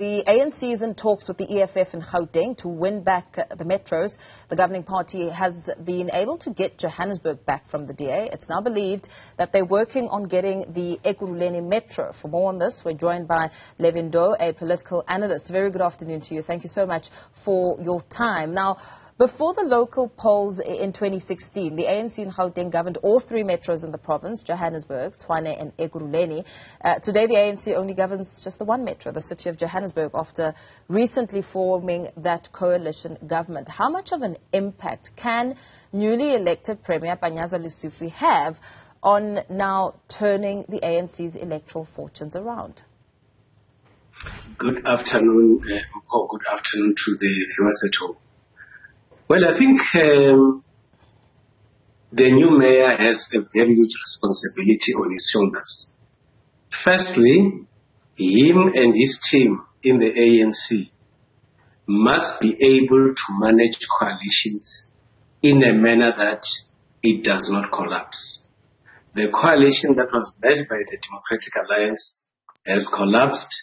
The ANC is in talks with the EFF in Gauteng to win back the metros. The governing party has been able to get Johannesburg back from the DA. It's now believed that they're working on getting the Ekurhuleni metro. For more on this, we're joined by Levy Ndou, a political analyst. Very good afternoon to you. Thank you so much for your time. Now, before the local polls in 2016, the ANC in Gauteng governed all three metros in the province, Johannesburg, Tshwane and Ekurhuleni. Today, the ANC only governs just the one metro, the city of Johannesburg, after recently forming that coalition government. How much of an impact can newly elected Premier Panyaza Lesufi have on now turning the ANC's electoral fortunes around? Good afternoon, or good afternoon to the viewers at home. Well, I think the new mayor has a very huge responsibility on his shoulders. Firstly, him and his team in the ANC must be able to manage coalitions in a manner that it does not collapse. The coalition that was led by the Democratic Alliance has collapsed,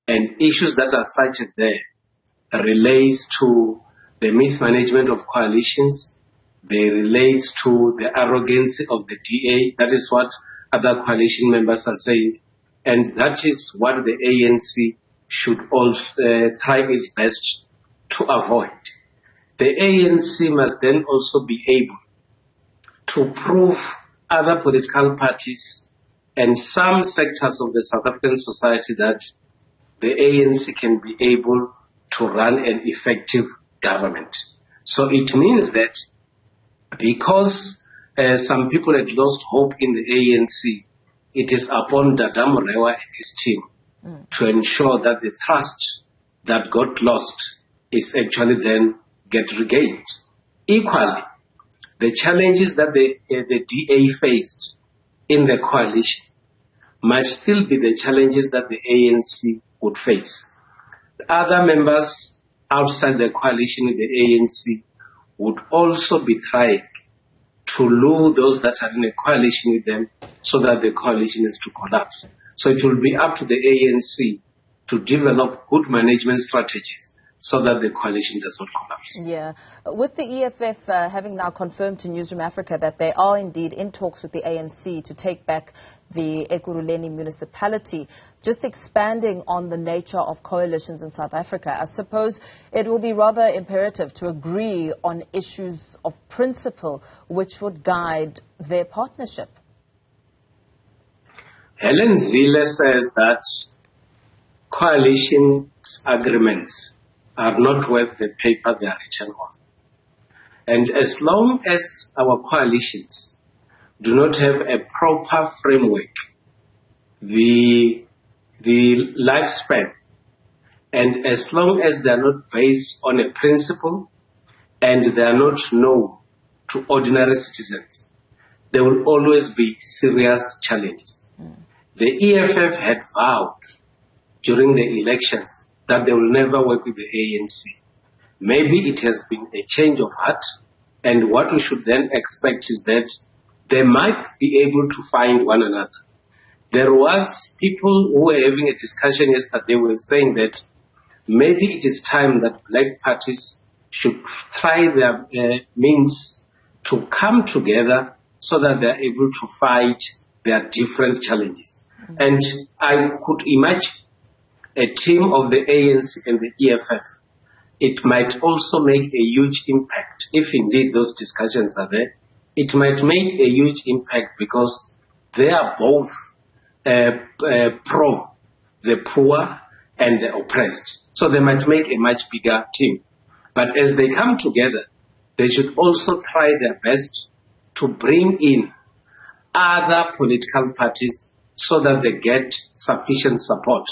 and issues that are cited there relates to the mismanagement of coalitions, they relate to the arrogance of the DA. That is what other coalition members are saying. And that is what the ANC should also try its best to avoid. The ANC must then also be able to prove other political parties and some sectors of the South African society that the ANC can be able to run an effective government. So it means that because some people had lost hope in the ANC, it is upon Dada Morewa and his team to ensure that the trust that got lost is actually then get regained. Equally, the challenges that the DA faced in the coalition might still be the challenges that the ANC would face. The other members outside the coalition with the ANC would also be trying to lure those that are in a coalition with them so that the coalition is to collapse. So it will be up to the ANC to develop good management strategies so that the coalition does not collapse. Yeah. With the EFF having now confirmed to Newzroom Afrika that they are indeed in talks with the ANC to take back the Ekurhuleni municipality, just expanding on the nature of coalitions in South Africa, I suppose it will be rather imperative to agree on issues of principle which would guide their partnership. Helen Zille says that coalition agreements are not worth the paper they are written on. And as long as our coalitions do not have a proper framework, the lifespan, and as long as they are not based on a principle and they are not known to ordinary citizens, there will always be serious challenges. The EFF had vowed during the elections that they will never work with the ANC. Maybe it has been a change of heart, and what we should then expect is that they might be able to find one another. There was people who were having a discussion yesterday were saying that maybe it is time that black parties should try their means to come together so that they are able to fight their different challenges. And I could imagine a team of the ANC and the EFF, it might also make a huge impact. If indeed those discussions are there, it might make a huge impact because they are both pro the poor and the oppressed. So they might make a much bigger team. But as they come together, they should also try their best to bring in other political parties so that they get sufficient support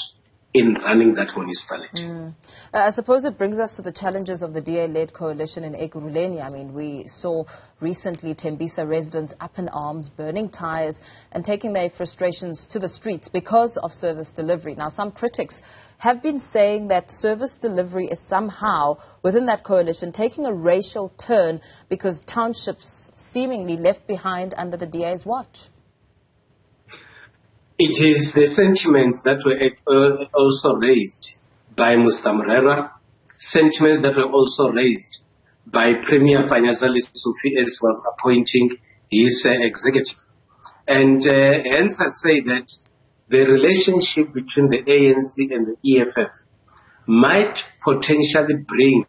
in running that municipality. I suppose it brings us to the challenges of the DA-led coalition in Ekurhuleni. I mean, we saw recently Tembisa residents up in arms, burning tyres and taking their frustrations to the streets because of service delivery. Now, some critics have been saying that service delivery is somehow, within that coalition, taking a racial turn because townships seemingly left behind under the DA's watch. It is the sentiments that were also raised by Mr. Mrera, sentiments that were also raised by Premier Panyazali Sufi as was appointing his executive. And hence I say that the relationship between the ANC and the EFF might potentially bring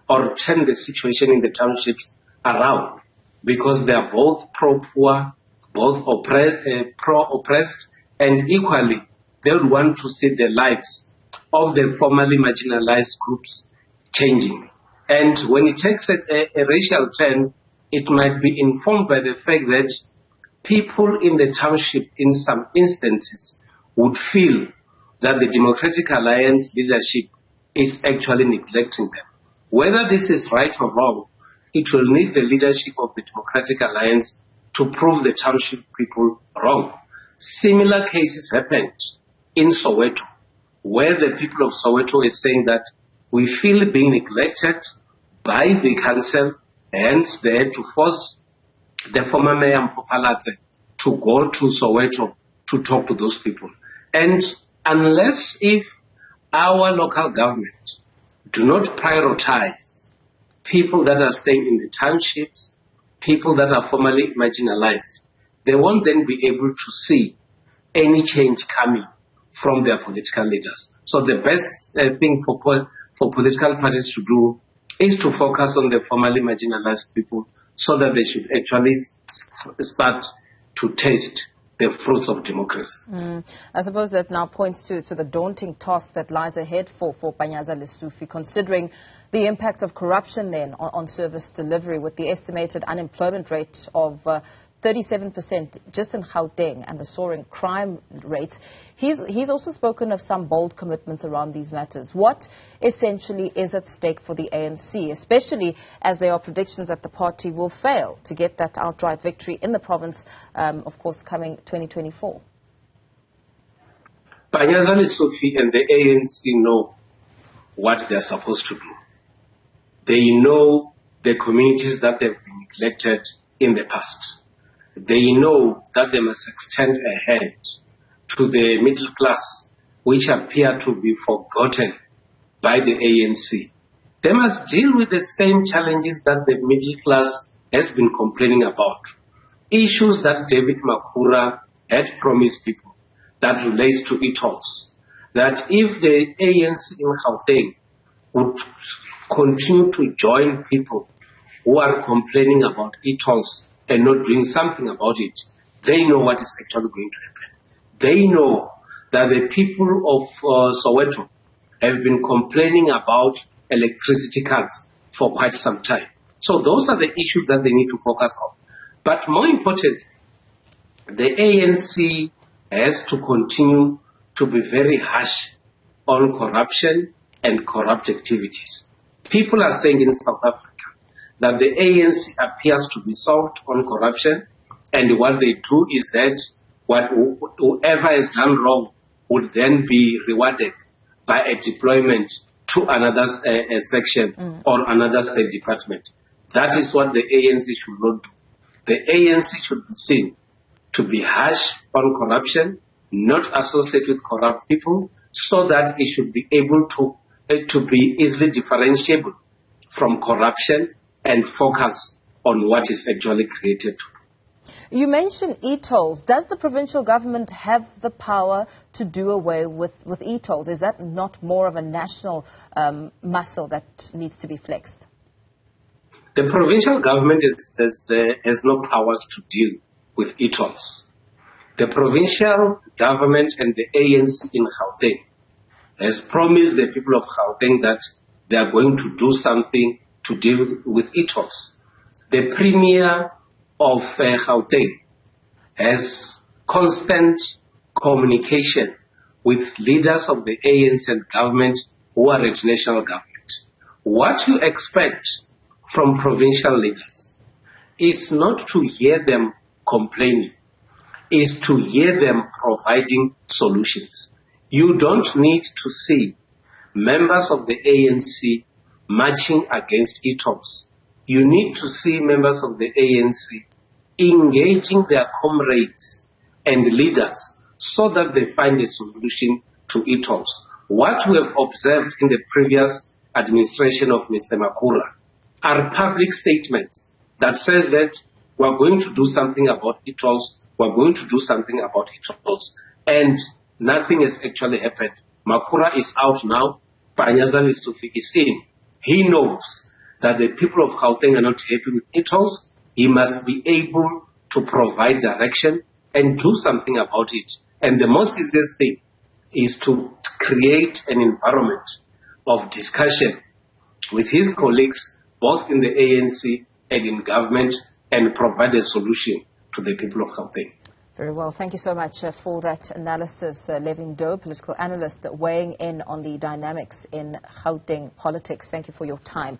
or turn the situation in the townships around, because they are both pro-poor, both pro-oppressed, and equally they would want to see the lives of the formerly marginalized groups changing. And when it takes a racial turn, it might be informed by the fact that people in the township in some instances would feel that the Democratic Alliance leadership is actually neglecting them. Whether this is right or wrong, it will need the leadership of the Democratic Alliance to prove the township people wrong. Similar cases happened in Soweto, where the people of Soweto is saying that we feel being neglected by the council, hence they had to force the former Mayor Mpopalate to go to Soweto to talk to those people. And unless if our local government do not prioritize people that are staying in the townships, people that are formerly marginalized, they won't then be able to see any change coming from their political leaders. So the best thing for political parties to do is to focus on the formerly marginalized people, so that they should actually start to taste the fruits of democracy. I suppose that now points to the daunting task that lies ahead for Panyazali Sufi, considering the impact of corruption then on service delivery, with the estimated unemployment rate of 37% just in Gauteng and the soaring crime rates. He's also spoken of some bold commitments around these matters. What essentially is at stake for the ANC, especially as there are predictions that the party will fail to get that outright victory in the province, of course, coming 2024? Panyazali Sufi and the ANC know what they're supposed to do. They know the communities that they've been neglected in the past. They know that they must extend a hand to the middle class, which appear to be forgotten by the ANC. They must deal with the same challenges that the middle class has been complaining about. Issues that David Makhura had promised people, that relates to Etolls. That if the ANC in Gauteng would continue to join people who are complaining about Etolls and not doing something about it, they know what is actually going to happen. They know that the people of Soweto have been complaining about electricity cuts for quite some time. So those are the issues that they need to focus on. But more importantly, the ANC has to continue to be very harsh on corruption and corrupt activities. People are saying in South Africa that the ANC appears to be soft on corruption, and what they do is that whoever has done wrong would then be rewarded by a deployment to another section or another state department. That is what the ANC should not do. The ANC should be seen to be harsh on corruption, not associate with corrupt people, so that it should be able to be easily differentiable from corruption and focus on what is actually created. You mentioned Etolls. Does the provincial government have the power to do away with Etolls? Is that not more of a national muscle that needs to be flexed? The provincial government has no powers to deal with Etolls. The provincial government and the ANC in Gauteng has promised the people of Gauteng that they are going to do something to deal with Etolls. The Premier of Gauteng has constant communication with leaders of the ANC and government who are at national government. What you expect from provincial leaders is not to hear them complaining, is to hear them providing solutions. You don't need to see members of the ANC marching against Etolls. You need to see members of the ANC engaging their comrades and leaders so that they find a solution to Etolls. What we have observed in the previous administration of Mr. Makhura are public statements that says that we're going to do something about Etolls, we're going to do something about Etolls, and nothing has actually happened. Makhura is out now, Panyaza Lesufi is in. He knows that the people of Gauteng are not happy with Etolls. He must be able to provide direction and do something about it. And the most easiest thing is to create an environment of discussion with his colleagues, both in the ANC and in government, and provide a solution to the people of Gauteng. Very well. Thank you so much for that analysis, Levy Ndou, political analyst, weighing in on the dynamics in Gauteng politics. Thank you for your time.